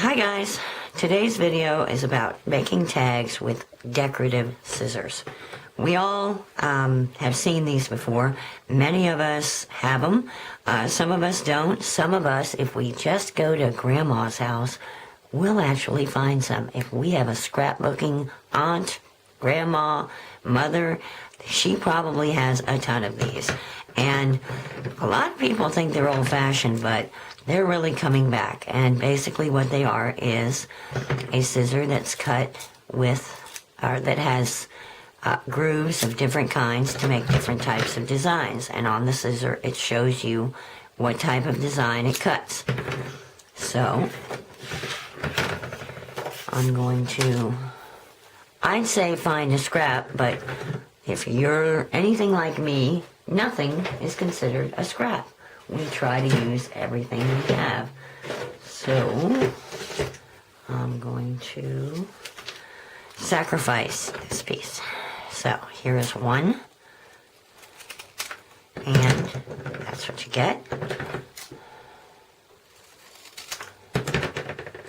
Hi guys, today's video is about making tags with decorative scissors. We all have seen these before. Many of us have them. Some of us don't. Some of us, if we just go to grandma's house, we'll actually find some. If we have a scrapbooking aunt, grandma, mother, she probably has a ton of these. And a lot of people think they're old-fashioned, but they're really coming back. And basically what they are is a scissor that's cut with, or that has grooves of different kinds to make different types of designs. And on the scissor, it shows you what type of design it cuts. So, I'm going to, I'd say find a scrap, but if you're anything like me, nothing is considered a scrap. We try to use everything we have. So, I'm going to sacrifice this piece. So, here is one. And that's what you get.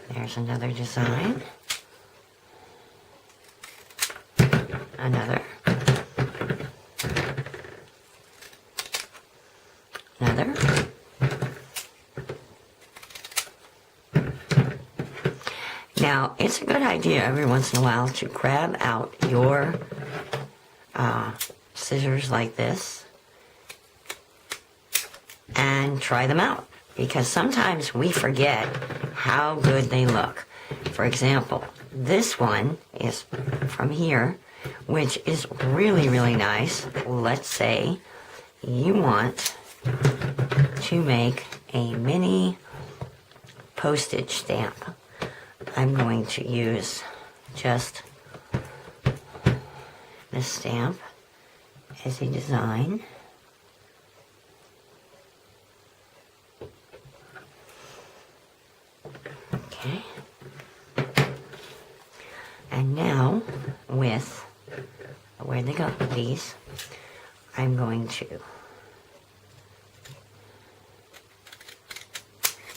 There's another design. Another. Another. Now, it's a good idea every once in a while to grab out your scissors like this and try them out, because sometimes we forget how good they look. For example, this one is from here, which is really, really nice. Let's say you want to make a mini postage stamp. I'm going to use just this stamp as a design. Okay. And now with, where'd they go? These. I'm going to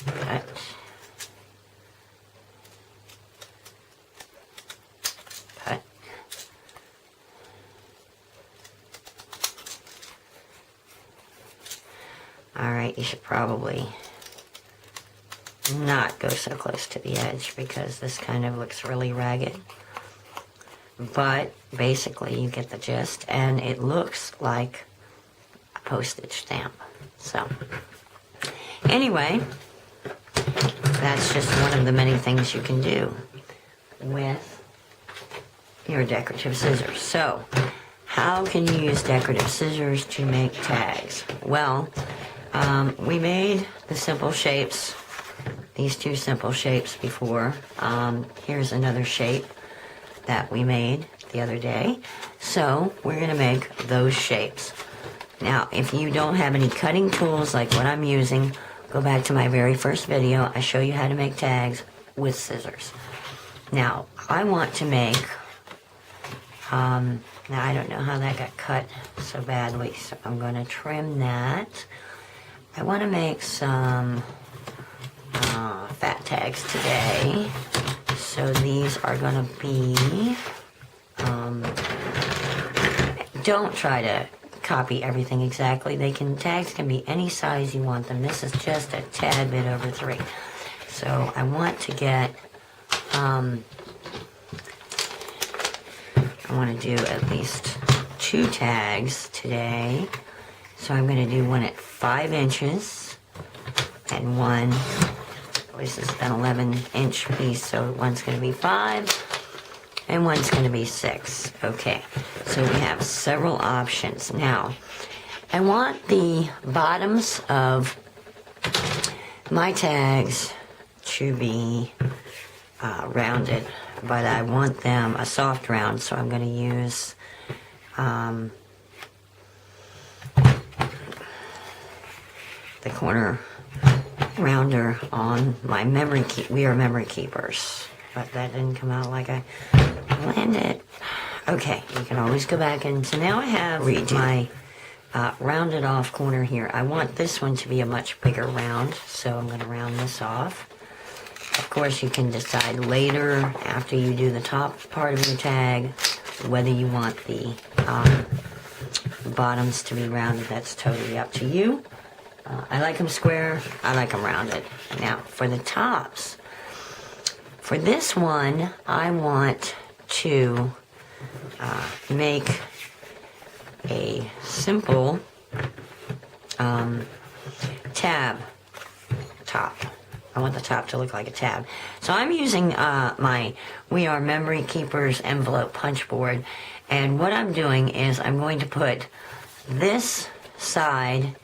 cut. Cut. Alright, you should probably not go so close to the edge because this kind of looks really ragged. But basically you get the gist, and it looks like a postage stamp. So, anyway, that's just one of the many things you can do with your decorative scissors. So, how can you use decorative scissors to make tags? Well, we made the simple shapes, these two simple shapes before. Here's another shape that we made the other day. So, we're going to make those shapes. Now, if you don't have any cutting tools like what I'm using, go back to my very first video. I show you how to make tags with scissors. Now, I want to make, now I don't know how that got cut so badly, so I'm going to trim that. I want to make some fat tags today. So these are going to be, don't try to copy everything exactly. Tags can be any size you want them. This is just a tad bit over 3. So I want to get, I want to do at least 2 tags today. So I'm going to do one at 5 inches and one, this is an 11-inch piece, so one's going to be 5 and one's going to be 6. Okay, so we have several options. Now, I want the bottoms of my tags to be rounded, but I want them a soft round, so I'm going to use the corner rounder on my memory keep. We are memory keepers, but that didn't come out like I planned it. Okay, you can always go back, and so now I have my rounded off corner here. I want this one to be a much bigger round, so I'm going to round this off. Of course, you can decide later, after you do the top part of your tag, whether you want the bottoms to be rounded. That's totally up to you. I like them square. I like them rounded. Now, for the tops, for this one, I want to make a simple tab top. I want the top to look like a tab. So I'm using my We Are Memory Keepers envelope punch board, and what I'm doing is I'm going to put this side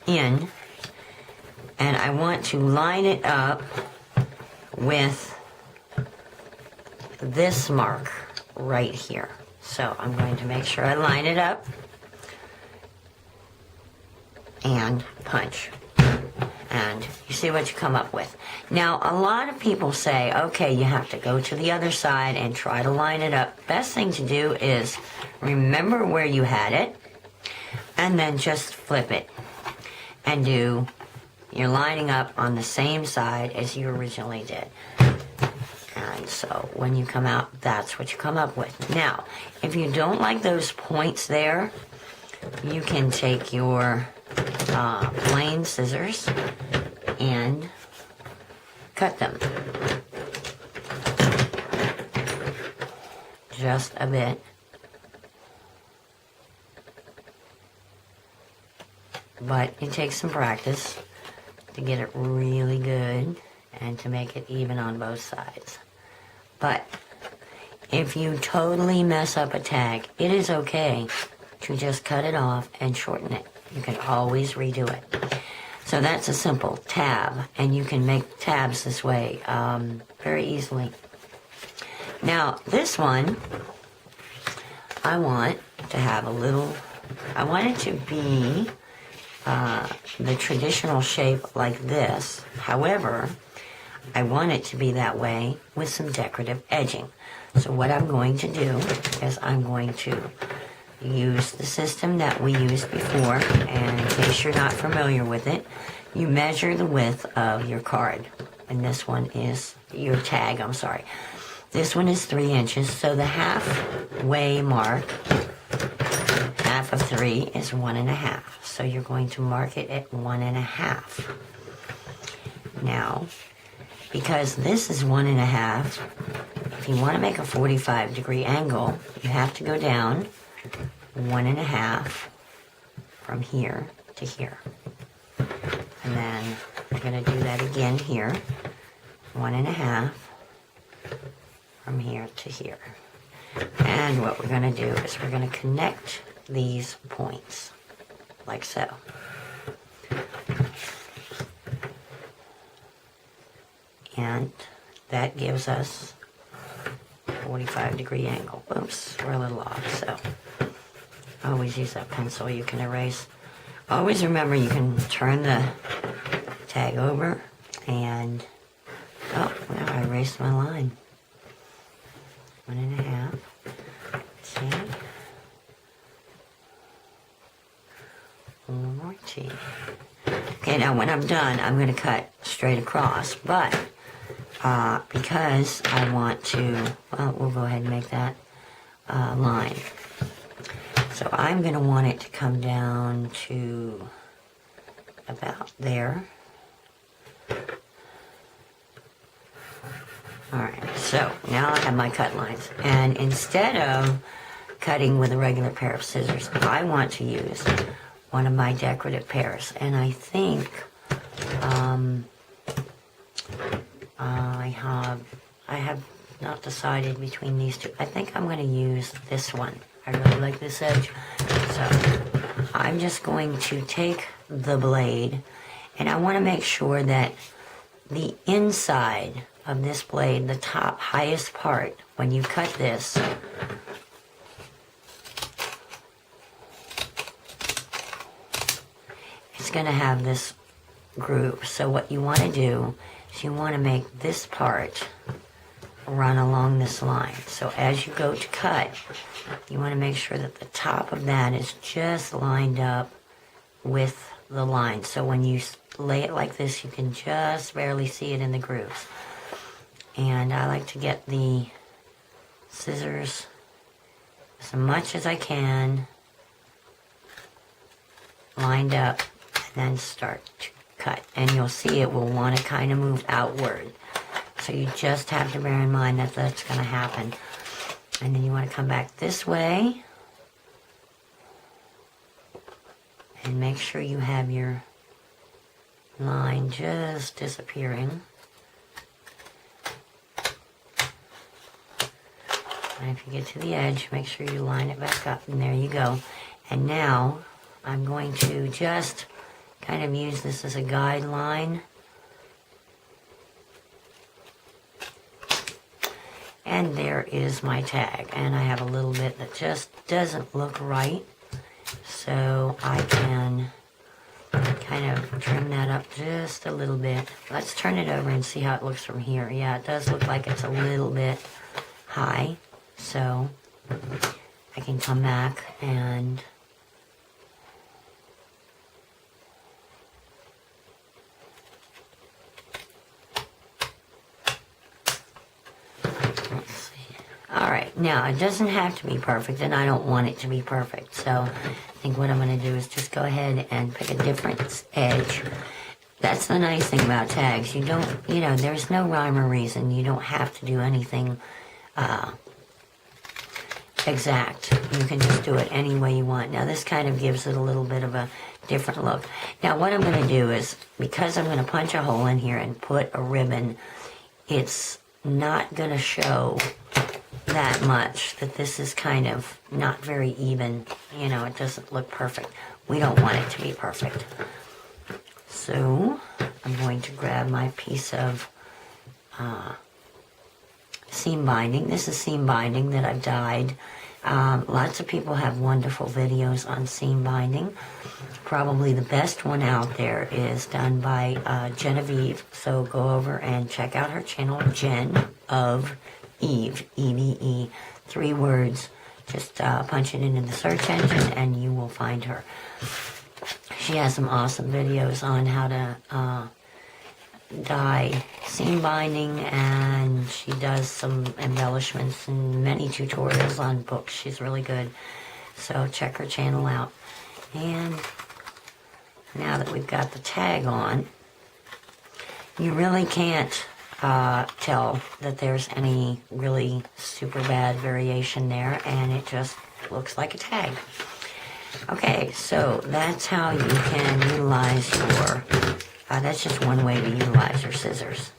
in, and I want to line it up with this mark right here. So I'm going to make sure I line it up and punch. And you see what you come up with. Now, a lot of people say, okay, you have to go to the other side and try to line it up. Best thing to do is remember where you had it, and then just flip it and do, you're lining up on the same side as you originally did. And so when you come out, that's what you come up with. Now, if you don't like those points there, you can take your plain scissors and cut them just a bit. But it takes some practice to get it really good and to make it even on both sides. But if you totally mess up a tag, it is okay to just cut it off and shorten it. You can always redo it. So that's a simple tab, and you can make tabs this way very easily. Now, this one, I want to have a little, I want it to be the traditional shape like this. However, I want it to be that way with some decorative edging. So what I'm going to do is I'm going to use the system that we used before, and in case you're not familiar with it, you measure the width of your card. And this one is your tag, I'm sorry. This one is 3 inches, so the halfway mark, half of 3 is 1.5. So you're going to mark it at 1.5. Now, because this is 1.5, if you want to make a 45-degree angle, you have to go down 1.5 from here to here. And then we're going to do that again here. 1.5 from here to here. And what we're going to do is we're going to connect these points, like so. And that gives us a 45-degree angle. Oops, we're a little off, so always use that pencil. You can erase. Always remember you can turn the tag over and, oh, now I erased my line. 1.5. See? One more T. Okay, now when I'm done, I'm going to cut straight across, but because I want to, well, we'll go ahead and make that line. So I'm going to want it to come down to about there. Alright, so now I have my cut lines. And instead of cutting with a regular pair of scissors, I want to use one of my decorative pairs. And I think I have not decided between these two. I think I'm going to use this one. I really like this edge. So I'm just going to take the blade, and I want to make sure that the inside of this blade, the top highest part, when you cut this, it's going to have this groove. So what you want to do is you want to make this part run along this line. So as you go to cut, you want to make sure that the top of that is just lined up with the line. So when you lay it like this, you can just barely see it in the grooves. And I like to get the scissors as much as I can lined up and then start to cut. And you'll see it will want to kind of move outward. So you just have to bear in mind that that's going to happen. And then you want to come back this way and make sure you have your line just disappearing. And if you get to the edge, make sure you line it back up, and there you go. And now I'm going to just kind of use this as a guideline. And there is my tag. And I have a little bit that just doesn't look right. So I can kind of trim that up just a little bit. Let's turn it over and see how it looks from here. Yeah, it does look like it's a little bit high. So I can come back and let's see. Alright, now it doesn't have to be perfect, and I don't want it to be perfect. So I think what I'm going to do is just go ahead and pick a different edge. That's the nice thing about tags. You don't, there's no rhyme or reason. You don't have to do anything exact. You can just do it any way you want. Now this kind of gives it a little bit of a different look. Now what I'm going to do is, because I'm going to punch a hole in here and put a ribbon, it's not going to show that much that this is kind of not very even. It doesn't look perfect. We don't want it to be perfect. So I'm going to grab my piece of seam binding. This is seam binding that I've dyed. Lots of people have wonderful videos on seam binding. Probably the best one out there is done by Genevieve. So go over and check out her channel, Gen of Eve, E-V-E, 3 words. Just punch it into the search engine and you will find her. She has some awesome videos on how to dye seam binding, and she does some embellishments and many tutorials on books. She's really good. So check her channel out. And now that we've got the tag on, you really can't tell that there's any really super bad variation there, and it just looks like a tag. Okay, so that's how you can utilize your, that's just one way to utilize your scissors.